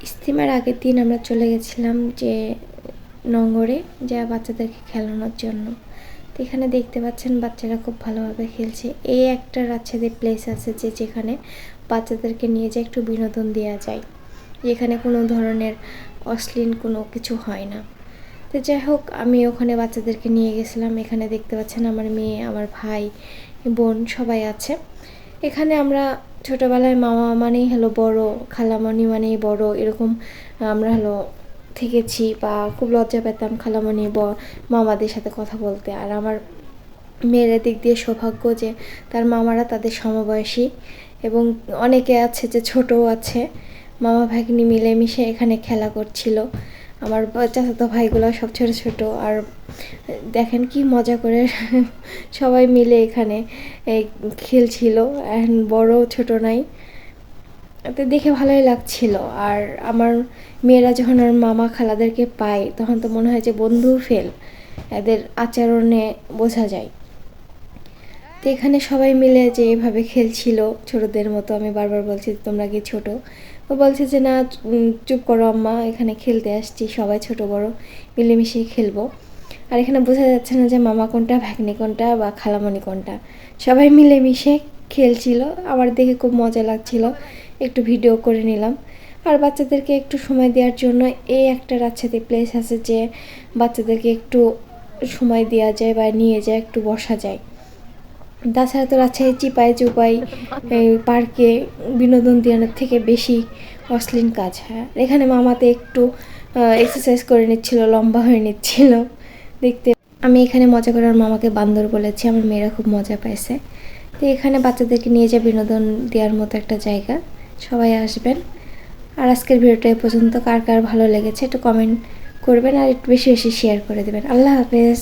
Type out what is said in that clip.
ইজতেমার আগের দিন আমরা চলে গেছিলাম যে নোংরে যা বাচ্চাদেরকে খেলানোর জন্য। তো এখানে দেখতে পাচ্ছেন বাচ্চারা খুব ভালোভাবে খেলছে। এই একটা রাজশাহীতে প্লেস আছে যেখানে বাচ্চাদেরকে নিয়ে যে একটু বিনোদন দেওয়া যায়, যেখানে কোনো ধরনের অশ্লীল কোনো কিছু হয় না। তো যাই হোক, আমি ওখানে বাচ্চাদেরকে নিয়ে গেছিলাম। এখানে দেখতে পাচ্ছেন আমার মেয়ে, আমার ভাই, বোন সবাই আছে। এখানে আমরা ছোটোবেলায় মামা মানেই হলো বড়, খালামণি মানেই বড়, এরকম আমরা হলো থেকেছি। বা খুব লজ্জা পেতাম খালামণি মামাদের সাথে কথা বলতে। আর আমার মেয়ের দিক দিয়ে সৌভাগ্য যে তার মামারা তাদের সমবয়সী, এবং অনেকে আছে যে ছোটও আছে। মামা ভাগ্নি মিলেমিশে এখানে খেলা করছিল। আমার চাচাতো ভাইগুলো সব ছোট ছোট। আর দেখেন কি মজা করে সবাই মিলে এখানে খেলছিল, বড় ছোট নাই। তো দেখে ভালোই লাগছিল। আর আমার মেয়েরা যখন ওর মামা খালাদেরকে পায় তখন তো মনে হয় যে বন্ধু ফেল, এদের আচরণে বোঝা যায়। তো এখানে সবাই মিলে যে এভাবে খেলছিল ছোটদের মতো। আমি বারবার বলছি তোমরা কি ছোট? ও বলছে যে না, চুপ করো আম্মা, এখানে খেলতে আসছি, সবাই ছোট বড় মিলেমিশে খেলবো। আর এখানে বোঝা যাচ্ছে না যে মামা কোনটা, ভাগ্নি কোনটা বা খালামণি কোনটা, সবাই মিলেমিশে খেলছিল। আমার দেখে খুব মজা লাগছিল, একটু ভিডিও করে নিলাম। আর বাচ্চাদেরকে একটু সময় দেওয়ার জন্য এই একটা রাজশাহী প্লেস আছে যে বাচ্চাদেরকে একটু সময় দেওয়া যায় বা নিয়ে যায়, একটু বসা যায়। তাছাড়া তো রাজশাহী চিপাই চুপাই পার্কে বিনোদন দেওয়ানোর থেকে বেশি অশ্লীল কাজ হয়। এখানে মামাতে একটু এক্সারসাইজ করে নিচ্ছিল, লম্বা হয়ে নিচ্ছিল দেখতে। আমি এখানে মজা করে আর মামাকে বান্দর বলেছি, আমার মেয়েরা খুব মজা পাইছে। তো এখানে বাচ্চাদেরকে নিয়ে যা বিনোদন দেওয়ার মতো একটা জায়গা, সবাই আসবেন। আর আজকের ভিডিওটা এ পর্যন্ত। কার কার ভালো লেগেছে একটু কমেন্ট করবেন, আর একটু বেশি বেশি শেয়ার করে দেবেন। আল্লাহ হাফেজ।